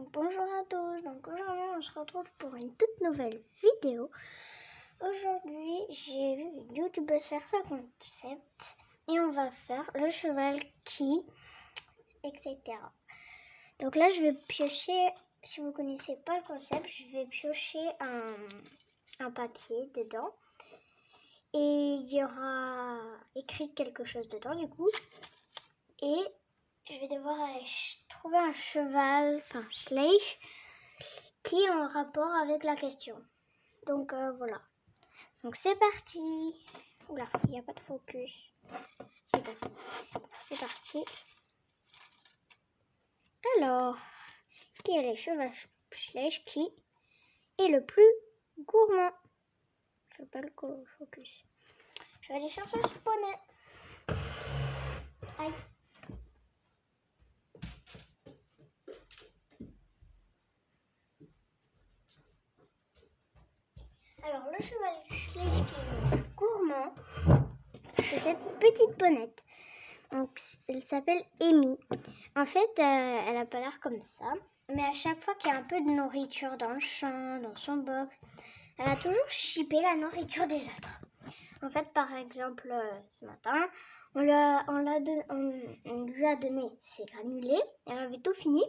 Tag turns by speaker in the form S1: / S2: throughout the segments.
S1: Donc bonjour à tous, donc aujourd'hui on se retrouve pour une toute nouvelle vidéo. Aujourd'hui j'ai vu une youtubeuse faire ce concept et on va faire le cheval qui, etc. Donc là je vais piocher, si vous connaissez pas le concept, je vais piocher un papier dedans. Et il y aura écrit quelque chose dedans du coup. Et je vais devoir aller trouver un cheval, enfin Schleich, qui est en rapport avec la question. Donc voilà. Donc c'est parti. Oula, il n'y a pas de focus. C'est parti. Alors, quel est le cheval Schleich qui est le plus gourmand? Je veux pas le focus. Je vais aller chercher ce poney. Aïe. Alors, le cheval Schleich qui est le plus gourmand, c'est cette petite ponette. Donc, elle s'appelle Amy. En fait, elle a pas l'air comme ça. Mais à chaque fois qu'il y a un peu de nourriture dans le champ, dans son box, elle a toujours chippé la nourriture des autres. En fait, par exemple, ce matin, on lui a donné ses granulés. Elle avait tout fini.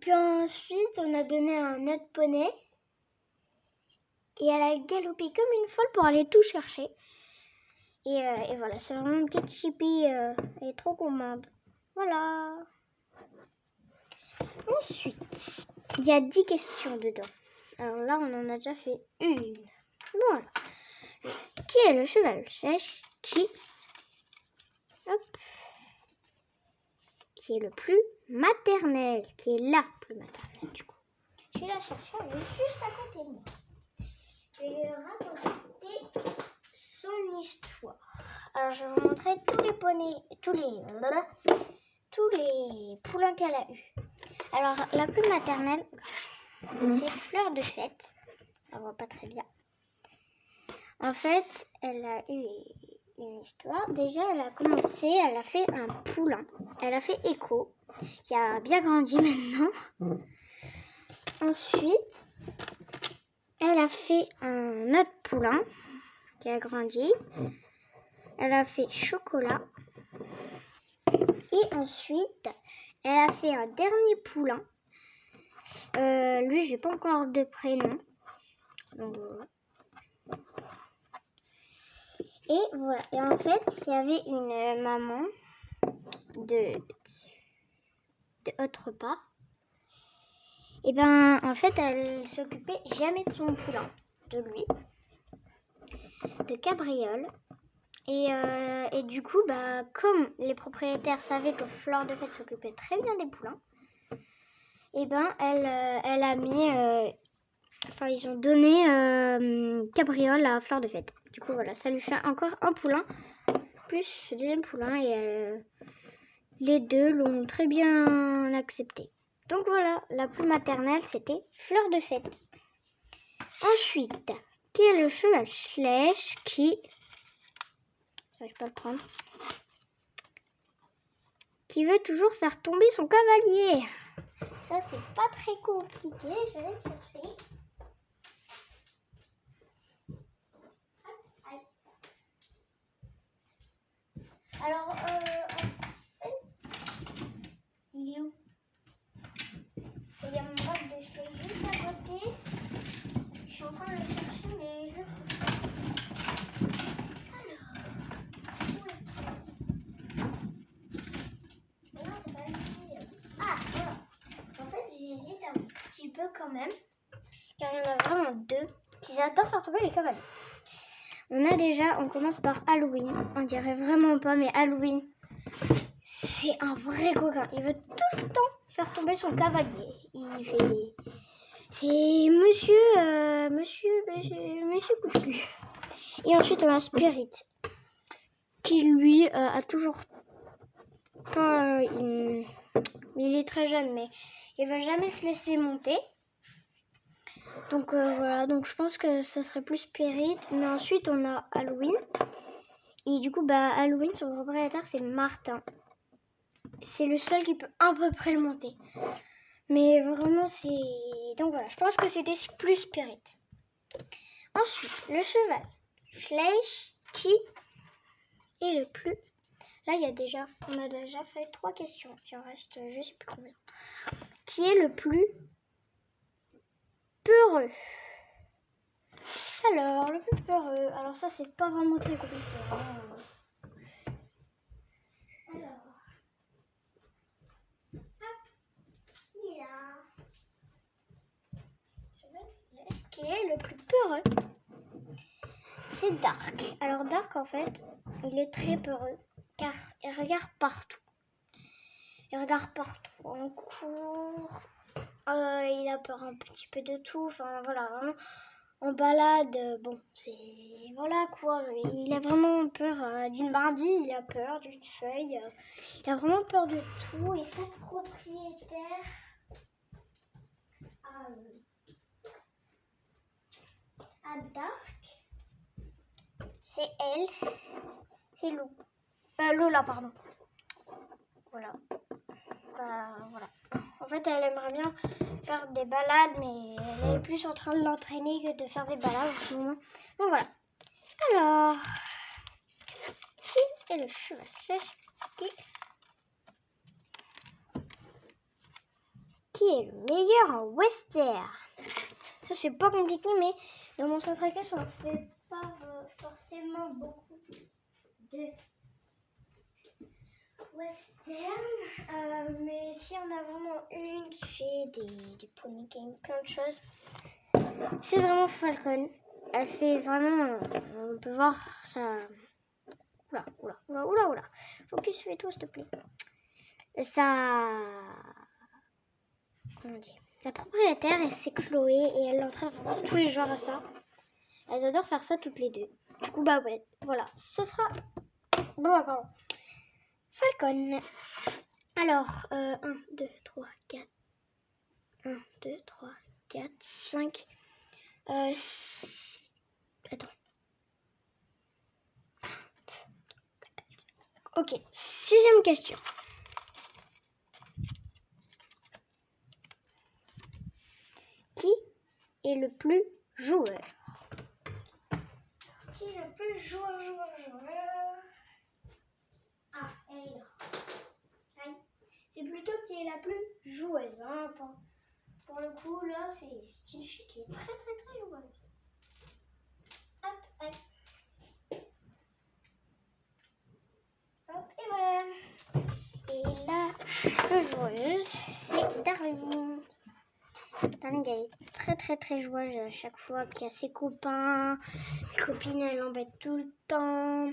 S1: Puis ensuite, on a donné un autre poney. Et elle a galopé comme une folle pour aller tout chercher. Et voilà, c'est vraiment une petite chippie. Elle est trop gourmande. Voilà. Ensuite, il y a 10 questions dedans. Alors là, on en a déjà fait une. Voilà. Qui est le cheval sèche qui est le plus maternel, qui est la plus maternelle du coup. Je vais la chercher, elle est juste à côté de moi. Je vais lui raconter son histoire. Alors je vais vous montrer tous les poneys, tous les poulains qu'elle a eu. Alors la plus maternelle, c'est Fleur de Fête. On la voit pas très bien. En fait, elle a eu une histoire. Déjà, elle a commencé, elle a fait un poulain. Elle a fait Echo, qui a bien grandi maintenant. Ensuite, elle a fait un autre poulain, qui a grandi. Elle a fait Chocolat. Et ensuite, elle a fait un dernier poulain. Lui, j'ai pas encore de prénom. Donc, voilà. Et voilà. Et en fait, il y avait une maman de autre part. Et ben, en fait, elle s'occupait jamais de son poulain, de lui, de Cabriole. Et du coup, bah, comme les propriétaires savaient que Fleur de Fête s'occupait très bien des poulains, et ben, elle a mis, ils ont donné Cabriole à Fleur de Fête. Du coup, voilà, ça lui fait encore un poulain, plus ce deuxième poulain, et les deux l'ont très bien accepté. Donc voilà, la plus maternelle, c'était Fleur de Fête. Ensuite, qui est le cheval Schleich qui... Je vais pas le prendre. Qui veut toujours faire tomber son cavalier. Ça, c'est pas très compliqué. Je vais aller le chercher. Alors, en fait, il est où? Il y a mon bac de cheveux juste à côté. Je suis en train de le chercher, mais je... Alors, où est-il? Mais non, c'est pas lui. Ah, voilà. En fait, j'hésite un petit peu quand même. Car il y en a vraiment deux qui adorent faire tomber les cavaliers. On commence par Halloween. On dirait vraiment pas, mais Halloween, c'est un vrai coquin. Il veut tout le temps faire tomber son cavalier. C'est monsieur Couchu. Et ensuite, on a Spirit, qui lui a toujours pas... il est très jeune, mais il va jamais se laisser monter. Donc voilà, donc je pense que ça serait plus Spirit. Mais ensuite, on a Halloween. Et du coup, bah, Halloween, son propriétaire, c'est Martin. C'est le seul qui peut à peu près le monter. Mais vraiment, c'est... Donc voilà, je pense que c'était plus Spirit. Ensuite, le cheval Schleich qui est le plus... Là, on a déjà fait 3 questions. Il en reste, je sais plus combien. Qui est le plus peureux? Alors, le plus peureux... Alors ça, c'est pas vraiment très compliqué. Alors... Qui est le plus peureux? C'est Dark. Alors Dark, en fait, il est très peureux car il regarde partout. Il regarde partout en cours. Il a peur un petit peu de tout. Enfin voilà, vraiment en balade. Bon, c'est voilà quoi. Il a vraiment peur d'une brindille. Il a peur d'une feuille. Il a vraiment peur de tout. Et sa propriétaire à Dark, c'est elle. C'est Lola, pardon. Voilà. Voilà. En fait, elle aimerait bien faire des balades, mais elle est plus en train de l'entraîner que de faire des balades en ce moment. Donc voilà. Alors, qui est le cheval qui est le meilleur en western? Ça, c'est pas compliqué, mais dans mon centre cache, on fait pas forcément beaucoup de western, mais si on a vraiment une qui fait des pony games, plein de choses, c'est vraiment Falcon. Elle fait vraiment, on peut voir ça. Oula. Focus, fais-toi s'il te plaît. Comment dire, sa propriétaire, c'est Chloé et elle l'entraîne vraiment tous les jours à ça. Elles adorent faire ça toutes les deux. Du coup, bah ouais, voilà, ça sera. Bon, pardon. Falcon. Alors, 1, 2, 3, 4. 1, 2, 3, 4, 5. Attends. Ok, 6e question. Qui est le plus joueur? Qui est le plus joueur? Ah, elle. C'est plutôt qui est la plus joueuse. Hein, pour le coup, là, c'est une fille qui est très joueuse. Hop, et voilà. Et la plus joueuse, c'est Darling. Darling, elle est très joueuse à chaque fois qu'il y a ses copains. Les copines, elle l'embête tout le temps.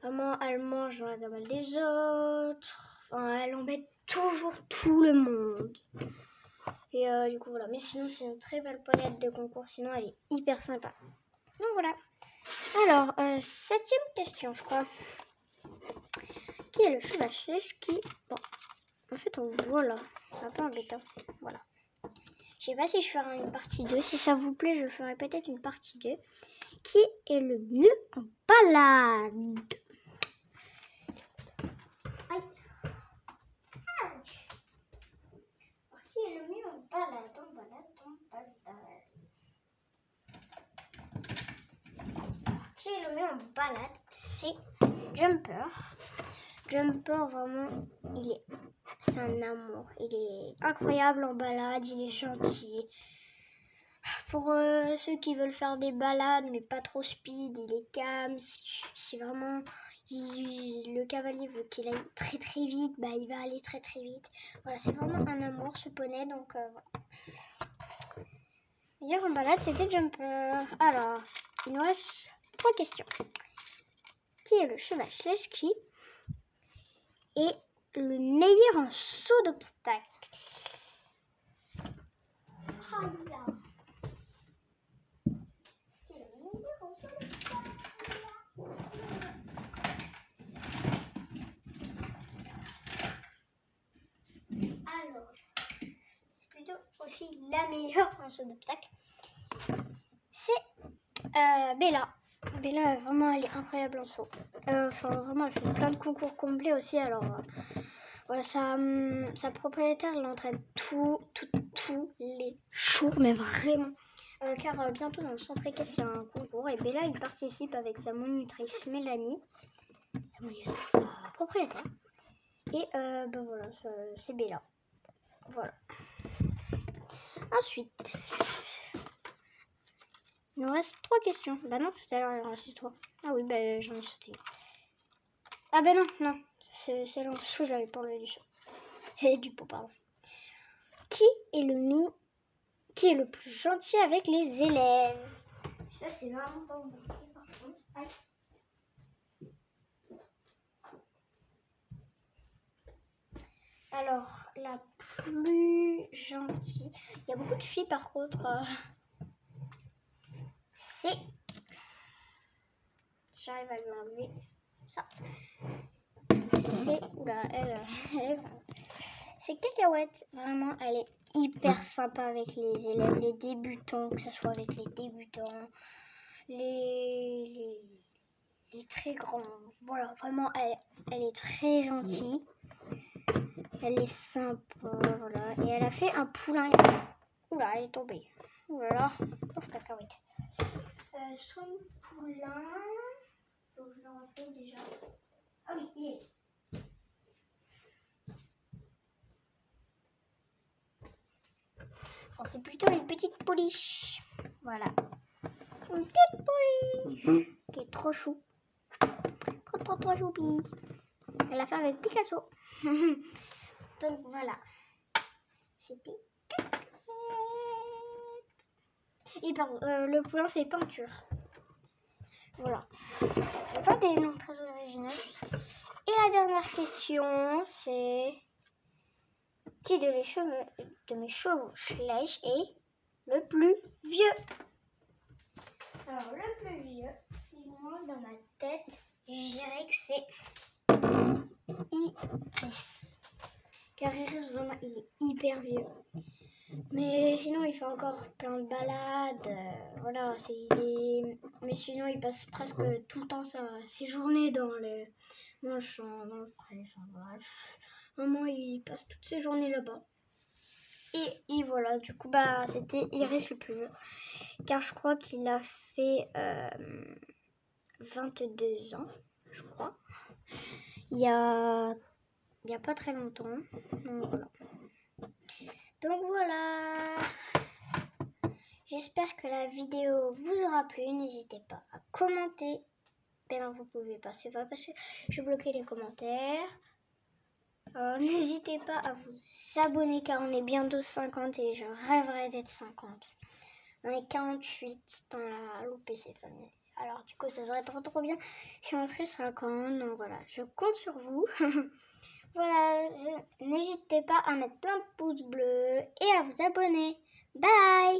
S1: Vraiment, elle mange dans la gamelle des autres. Enfin, elle embête toujours tout le monde. Et du coup, voilà. Mais sinon, c'est une très belle poilette de concours. Sinon, elle est hyper sympa. Donc, voilà. Alors, 7e question, je crois. Qui est le cheval qui... Bon, en fait, on voit là. C'est un peu embêtant. Voilà. Je sais pas si je ferai une partie 2. Si ça vous plaît, je ferai peut-être une partie 2. Qui est le mieux en balade? Aïe. Qui est le mieux en balade? Qui est le mieux en balade? C'est Jumper. Jumper, vraiment, c'est un amour. Il est incroyable en balade, il est gentil. Pour ceux qui veulent faire des balades, mais pas trop speed, il est calme. C'est vraiment... le cavalier veut qu'il aille très vite, bah il va aller très vite. Voilà, c'est vraiment un amour ce poney, donc voilà. Meilleur en balade, c'était Jumper. Alors, il nous reste 3 questions. Qui est le cheval qui est le meilleur en saut d'obstacle? Alors, c'est plutôt aussi la meilleure en saut d'obstacle. C'est Bella. Bella, vraiment, elle est incroyable en saut. Enfin, vraiment, elle fait plein de concours complets aussi. Alors, Voilà, sa propriétaire l'entraîne tous les jours, mais vraiment. Car bientôt dans le centre équestre, il y a un concours et Bella il participe avec sa monitrice Mélanie, sa propriétaire. Et voilà, c'est Bella. Voilà. Ensuite, il nous reste 3 questions. Bah non, tout à l'heure il en restait 3. Ah oui, bah j'en ai sauté. Ah bah non, c'est long, parce que j'avais pas enlevé du saut. Et du pot, pardon. Qui est le plus gentil avec les élèves? Ça c'est vraiment pas mon métier par contre. Aïe. Alors, la plus gentille. Il y a beaucoup de filles par contre. C'est. J'arrive à lui enlever ça. C'est. Oula, c'est Cacahuète. Vraiment, elle est hyper sympa avec les élèves, les débutants, que ce soit avec les débutants, les très grands. Voilà, vraiment, elle est très gentille. Elle est sympa, voilà. Et elle a fait un poulain. Oula, elle est tombée. Oulala, pauvre Cacahuète. Son poulain. Donc je le refais déjà. Ah oui, il est. Oh, c'est plutôt une petite pouliche. Voilà. Une petite pouliche qui est trop chou. Trop choupi. Elle l'a fait avec Picasso. Donc voilà. C'était. Et pardon, le poulain c'est peinture. Voilà. Il n'y a pas des noms très originaux. Et la dernière question, c'est qui de mes chevaux Schleich est le plus vieux? Alors le plus vieux, moi dans ma tête, je dirais que c'est Iris. Car Iris vraiment il est hyper vieux. Mais sinon il fait encore plein de balades. Voilà, mais sinon il passe presque tout le temps ses journées dans le champ, dans le pré, enfin bref. Maman il passe toutes ses journées là-bas. Et voilà, du coup bah c'était Iris le plus vieux. Car je crois qu'il a fait 22 ans, je crois. Il y a pas très longtemps. Donc voilà. J'espère que la vidéo vous aura plu. N'hésitez pas à commenter. Ben non, vous pouvez pas, c'est vrai parce que j'ai bloqué les commentaires. N'hésitez pas à vous abonner car on est bientôt 50 et je rêverais d'être 50. On est 48 dans la l'OPC famille. Alors du coup ça serait trop bien si on serait 50. Donc voilà, je compte sur vous. Voilà, n'hésitez pas à mettre plein de pouces bleus et à vous abonner. Bye!